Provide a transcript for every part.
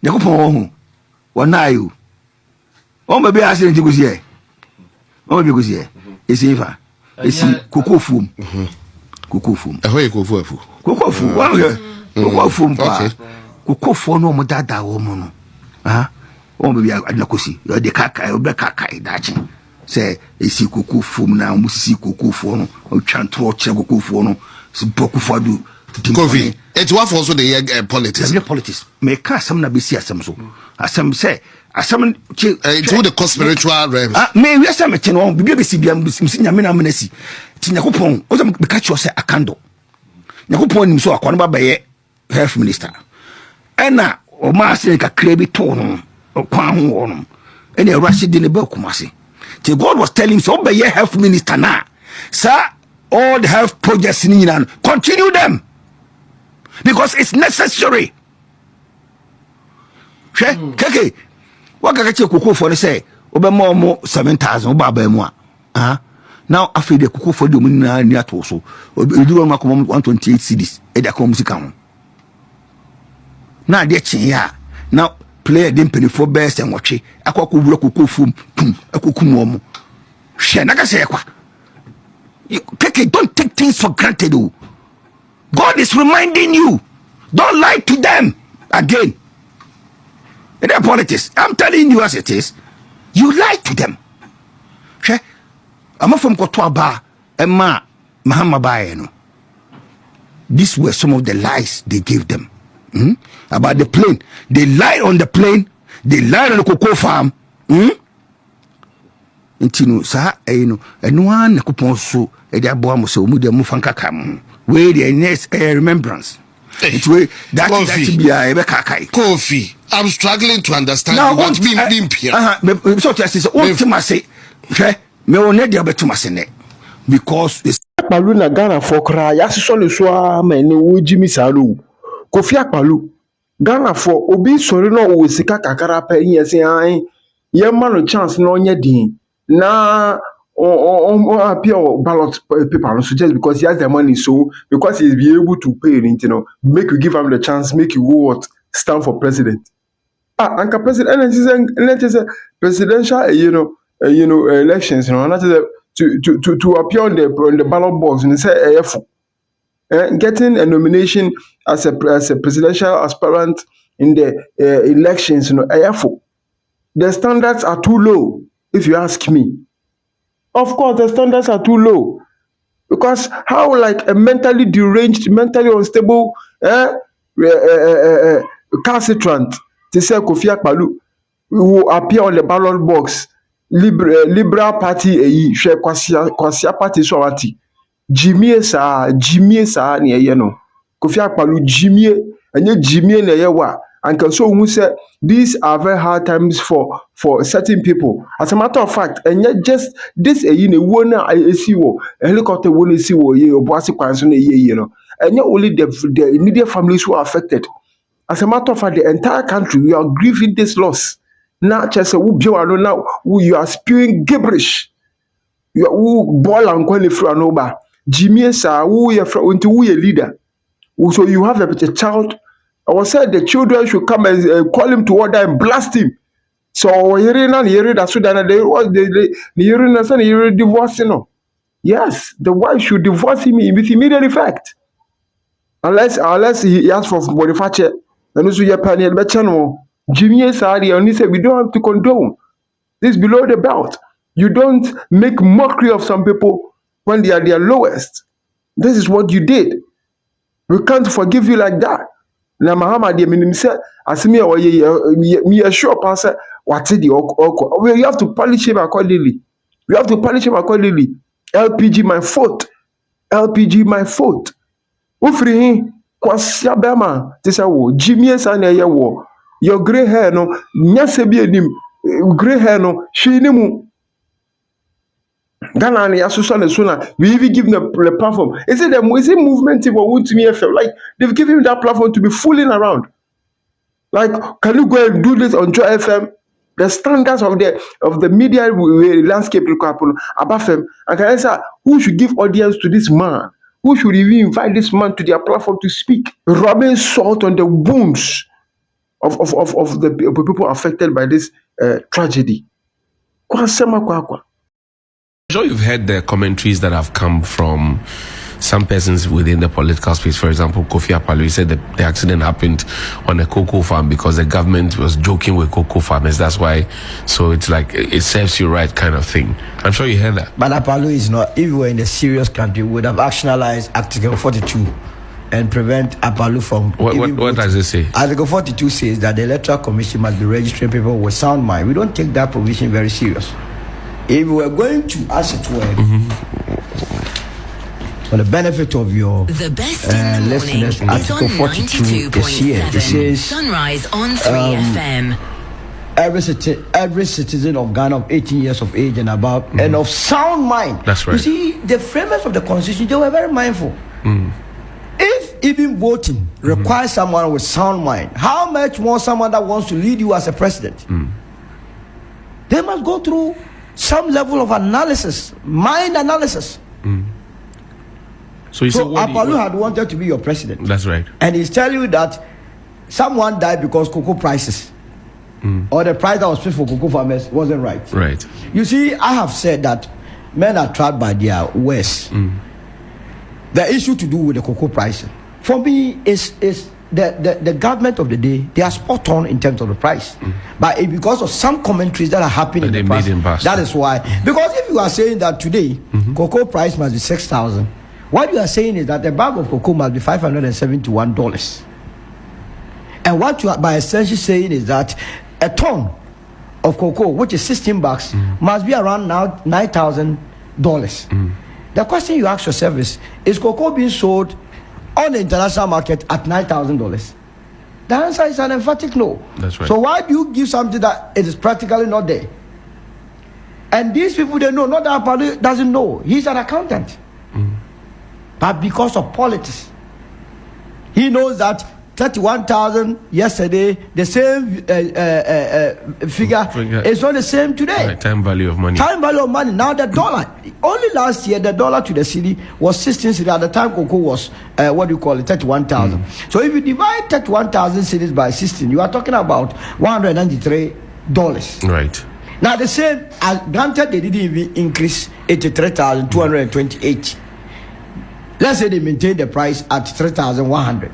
Yakupon wanayo. On be accident go here. On be go here. Esifa. Esi kokofum. Kokofum. Ahoy kofofu. Kokofum. Wa here. Kokofum pa. Kokofo no mo dada wo mo no. Ah. On be adnakosi. De kaka, obe kaka dachi. Say esi kokofum na mo sisi kokofo no. O twantro che kokofo no. Si bokofo do. Kofi, it's what also the politics. The politics. Me ka some na be see asem so. Asem say asem it's all the spiritual realms. Me we asem che no bibi be si bia nyame na menasi. Ti Yakopon, o say me ka cho say akando. Yakopon nim so akwa no ba ye health minister. Ena o ma say ka krebi to no. Okwa ho no. Ena Rashid de ne ba kumase. Ti God was telling him so be ye health minister na. Sir, all the health projects in Iran, continue them. Because it's necessary. Keke, what can I cook for the say? Obama more 7,000 Obama. Now after the cook for the money near Toso, you do 128 cities at the Comsican. Now they're ya. Now play them penny for best and watch it. I could work from a cuckoo. Shanaka say, Keke, don't take things for granted. God is reminding you, don't lie to them again. In their politics, I'm telling you as it is, you lie to them. I'm from Kotwaba, Emma, Mahama Bayeno. These were some of the lies they gave them about the plane. They lied on the plane, they lied on the cocoa farm. Intino, sir, and one coupon so, and their bomb so, Mufanka come. Where the next remembrance. It's way that be a Kofi. I'm struggling to understand now, what's being here. So just what to say, me on the other to my because it's Akpaloo na Ghana for cry. Yaso le so amene wo Jimmy Salu. Kofi Akpaloo Ghana for obi sori no wo sika kakara pa yin yesi an ye ma no chance no nya din na appear ballot paper so just because he has the money, so because he'll be able to pay it, make you give him the chance, make you what stand for president. Anka president, and just presidential, elections, not to appear on the ballot box and say, getting a nomination as a presidential aspirant in the elections, the standards are too low, if you ask me. Of course, the standards are too low. Because how like a mentally deranged, mentally unstable calcitrant, to say Kofi Akpaloo, who appear on the ballot box, Liberal Party, Kwasia Party, Swati, Jimmy sa, near Kofi Akpaloo, Jimmy, and yet Jimmy and Yawa. And so who said these are very hard times for certain people. As a matter of fact, and yet just this one I see a helicopter won't see what you and yet only the immediate families who are affected. As a matter of fact, the entire country we are grieving this loss. Now just now you are spewing gibberish. You are ball and going through Jimmy sa who you into who a leader. So you have a child. I was said the children should come and call him to order and blast him. So yes, the wife should divorce him with immediate effect. Unless he asks for boniface. And also your panel channel. Jimmy Sadi only said we don't have to condone. This is below the belt. You don't make mockery of some people when they are their lowest. This is what you did. We can't forgive you like that. Na Mahama de minim say asemi me assure pastor what the we have to punish him accordingly. We have to punish him accordingly. LPG my fault. LPG my fault. Ufri kwasia bema te say wo Jimmy san na ye wo your gray hair no nyase bi enim gray hair no hwe ni mu Ghana and Yasusana, we even give them the platform. Is it movement or would to me feel like they've given him that platform to be fooling around? Like, can you go and do this on Joy FM? The standards of the media landscape above them. And can I say who should give audience to this man? Who should even invite this man to their platform to speak? Rubbing salt on the wounds of the people affected by this tragedy. I'm sure you've heard the commentaries that have come from some persons within the political space. For example, Kofi Akpaloo, he said that the accident happened on a cocoa farm because the government was joking with cocoa farmers. That's why. So it's like it serves you right kind of thing. I'm sure you heard that. But Akpaloo is not. If we were in a serious country, we would have actionalized Article 42 and prevent Akpaloo from. What does it say? Article 42 says that the Electoral Commission must be registering people with sound mind. We don't take that provision very serious. If we were going to, as it were, for the benefit of your listeners, Article 42 is here. It says Sunrise on 3FM. Every citizen of Ghana of 18 years of age and above and of sound mind. That's right. You see, the framers of the Constitution, they were very mindful. If even voting requires someone with sound mind, how much more someone that wants to lead you as a president? They must go through some level of analysis, mind analysis. So Akpaloo had wanted to be your president. That's right. And he's telling you that someone died because cocoa prices or the price that was paid for cocoa farmers wasn't right. Right. You see, I have said that men are trapped by their words. The issue to do with the cocoa price, for me, is the government of the day. They are spot on in terms of the price, but because of some commentaries that are happening in the past, that is why. Because if you are saying that today cocoa price must be 6,000, what you are saying is that the bag of cocoa must be $571, and what you are by extension saying is that a ton of cocoa, which is 16 bucks, must be around now $9,000. The question you ask yourself is cocoa being sold on the international market at $9,000? The answer is an emphatic no. That's right. So why do you give something that it is practically not there? And these people, they know, not that Akpaloo doesn't know. He's an accountant. But because of politics, he knows that 31,000 yesterday, the same figure is not the same today. Right, time value of money. Time value of money. Now the dollar, only last year the dollar to the city was 16 cedis. At the time cocoa was 31,000. So if you divide 31,000 cedis by 16, you are talking about $193. Right. Now the same, granted they didn't even increase 83,228. Let's say they maintain the price at 3,100.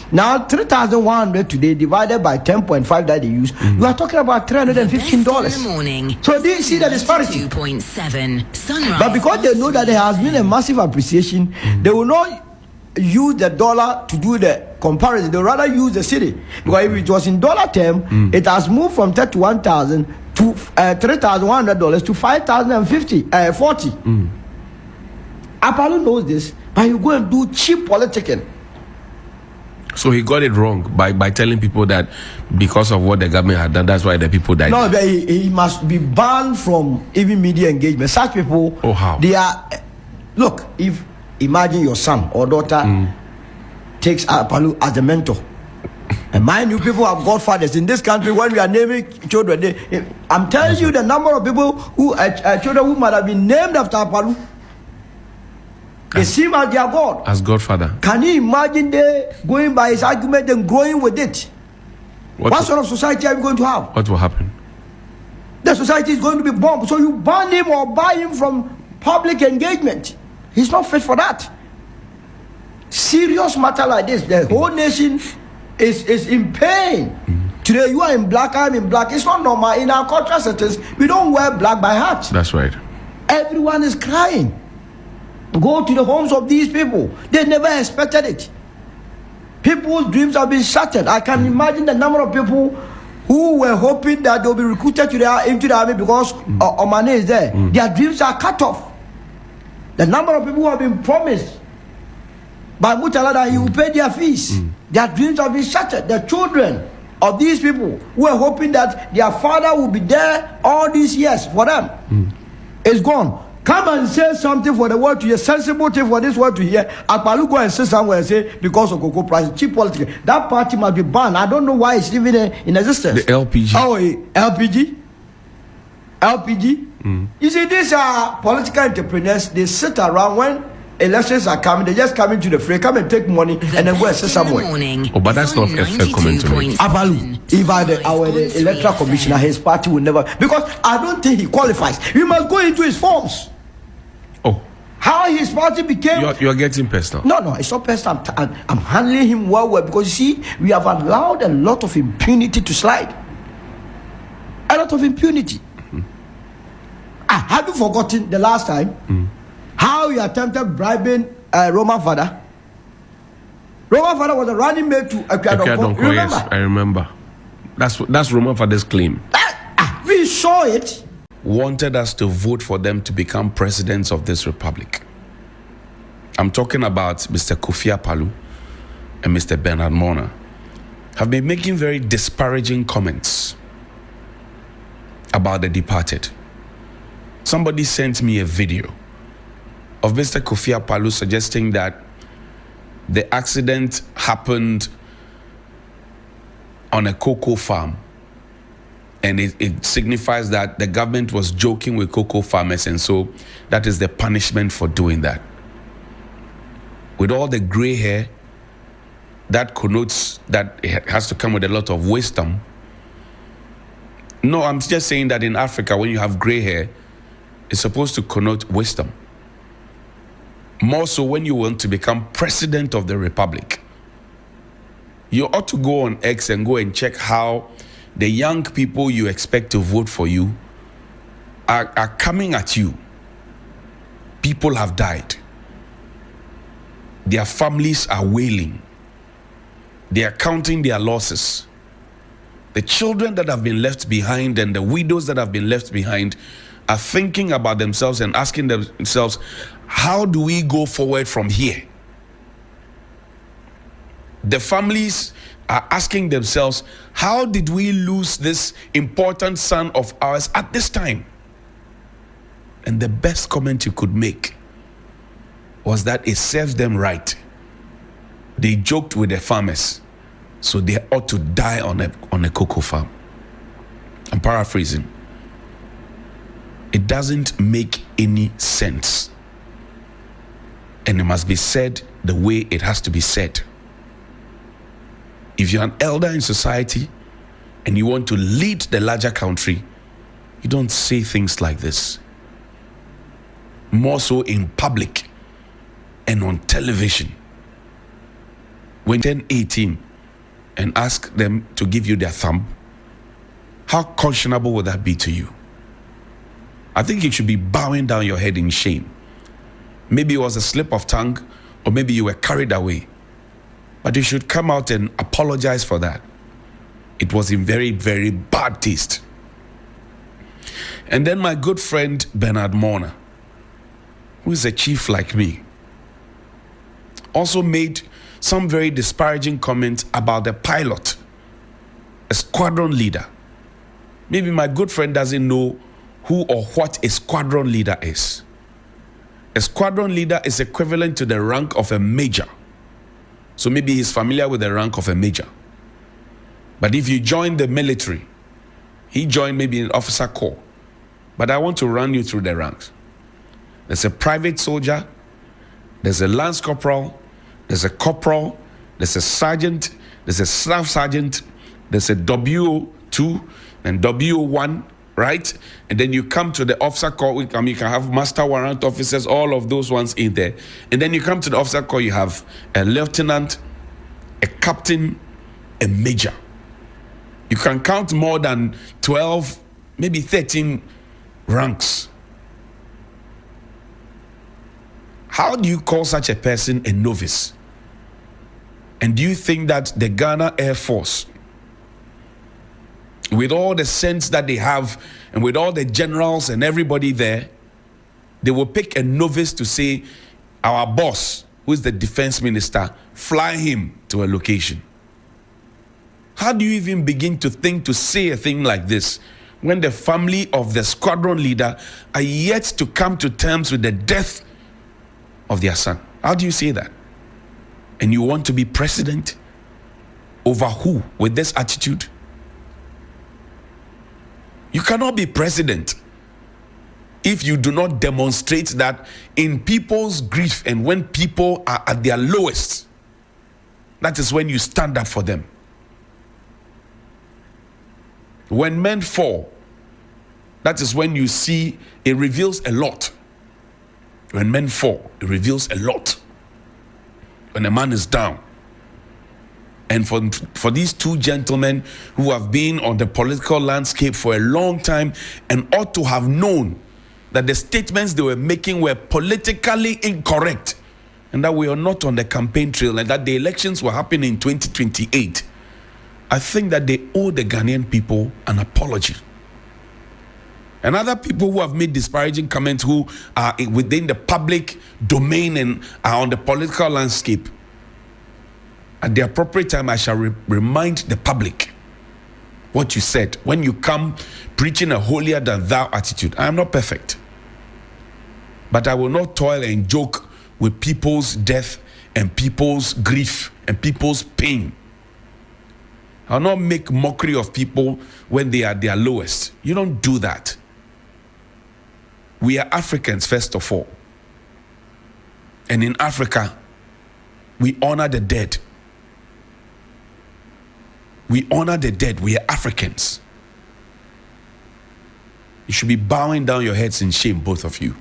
Now 3,100 today divided by 10.5 that they use, you are talking about $315. So they see the disparity. 2.7. But because they know that there has been a massive appreciation, they will not use the dollar to do the comparison. They will rather use the city, because if it was in dollar term, it has moved from 31,000 to $3,100 to $5,040. Akpaloo knows this, but you go and do cheap politicking. So he got it wrong by telling people that because of what the government had done, that's why the people died. No, he must be banned from even media engagement. Such people, how? They are. Look, if imagine your son or daughter takes Akpaloo as a mentor, and mind you, people have godfathers in this country. When we are naming children, I'm telling you the number of people who children who might have been named after Akpaloo. They see him as their God. As Godfather. Can you imagine they going by his argument and growing with it? What sort of society are we going to have? What will happen? The society is going to be bombed. So you ban him or buy him from public engagement. He's not fit for that. Serious matter like this, the whole nation is in pain. Today you are in black, I'm in black. It's not normal. In our cultural settings, we don't wear black by heart. That's right. Everyone is crying. Go to the homes of these people. They never expected it. People's dreams have been shattered. I can imagine the number of people who were hoping that they'll be recruited into the army because Omane is there. Their dreams are cut off. The number of people who have been promised by Mutala that he will pay their fees. Their dreams have been shattered. The children of these people who were hoping that their father will be there all these years for them is gone. Come and say something for the world to hear, sensible thing for this world to hear. Akpaloo go and say somewhere and say because of cocoa price, cheap politics. That party must be banned. I don't know why it's even in existence. The LPG. Oh, LPG. You see, these are political entrepreneurs. They sit around when elections are coming, they just come into the fray, come and take money and then go and sit somewhere. Oh, but that's not a fair comment to make. Akpaloo, if I were the electoral commissioner, his party will never, because I don't think he qualifies. We must go into his forms. Oh, How his party became. you're getting personal. No, it's not personal. I'm handling him well because you see, we have allowed a lot of impunity to slide. A lot of impunity. Have you forgotten the last time how he attempted bribing Roman father? Roman father was a running mate to Akpaloo. Remember? Yes, I remember. That's Roman father's claim. We saw it. Wanted us to vote for them to become presidents of this republic. I'm talking about Mr. Kofi Akpaloo and Mr. Bernard Mona have been making very disparaging comments about the departed. Somebody sent me a video of Mr. Kofi Akpaloo suggesting that the accident happened on a cocoa farm, and it signifies that the government was joking with cocoa farmers, and so that is the punishment for doing that. With all the gray hair, that connotes that it has to come with a lot of wisdom. No, I'm just saying that in Africa, when you have gray hair, it's supposed to connote wisdom. More so when you want to become president of the republic. You ought to go on X and go and check how the young people you expect to vote for you are coming at you. People have died. Their families are wailing. They are counting their losses. The children that have been left behind and the widows that have been left behind are thinking about themselves and asking themselves, how do we go forward from here? The families are asking themselves, how did we lose this important son of ours at this time? And the best comment you could make was that it serves them right. They joked with the farmers, so they ought to die on a cocoa farm. I'm paraphrasing. It doesn't make any sense. And it must be said the way it has to be said. If you're an elder in society and you want to lead the larger country, you don't say things like this. More so in public and on television. When 10-18 and ask them to give you their thumb, how conscionable would that be to you? I think you should be bowing down your head in shame. Maybe it was a slip of tongue, or maybe you were carried away. But you should come out and apologize for that. It was in very, very bad taste. And then my good friend Bernard Mona, who is a chief like me, also made some very disparaging comments about the pilot, a squadron leader. Maybe my good friend doesn't know who or what a squadron leader is. A squadron leader is equivalent to the rank of a major. So maybe he's familiar with the rank of a major. But if you join the military, he joined maybe an officer corps. But I want to run you through the ranks. There's a private soldier, there's a lance corporal, there's a corporal, there's a sergeant, there's a staff sergeant, there's a WO2 and WO1, right? And then you come to the officer corps, you can have master warrant officers, all of those ones in there. And then you come to the officer corps, you have a lieutenant, a captain, a major. You can count more than 12, maybe 13 ranks. How do you call such a person a novice? And do you think that the Ghana Air Force, with all the sense that they have and with all the generals and everybody there, they will pick a novice to say, our boss, who is the defense minister, fly him to a location? How do you even begin to think to say a thing like this when the family of the squadron leader are yet to come to terms with the death of their son? How do you say that? And you want to be president over who with this attitude? You cannot be president if you do not demonstrate that in people's grief and when people are at their lowest, that is when you stand up for them. When men fall, that is when you see it reveals a lot. When men fall, it reveals a lot. When a man is down. And for these two gentlemen who have been on the political landscape for a long time and ought to have known that the statements they were making were politically incorrect and that we are not on the campaign trail and that the elections will happen in 2028, I think that they owe the Ghanaian people an apology. And other people who have made disparaging comments who are within the public domain and are on the political landscape, at the appropriate time, I shall remind the public what you said when you come preaching a holier than thou attitude. I am not perfect, but I will not toil and joke with people's death and people's grief and people's pain. I will not make mockery of people when they are at their lowest. You don't do that. We are Africans, first of all. And in Africa, we honor the dead. We honor the dead. We are Africans. You should be bowing down your heads in shame, both of you.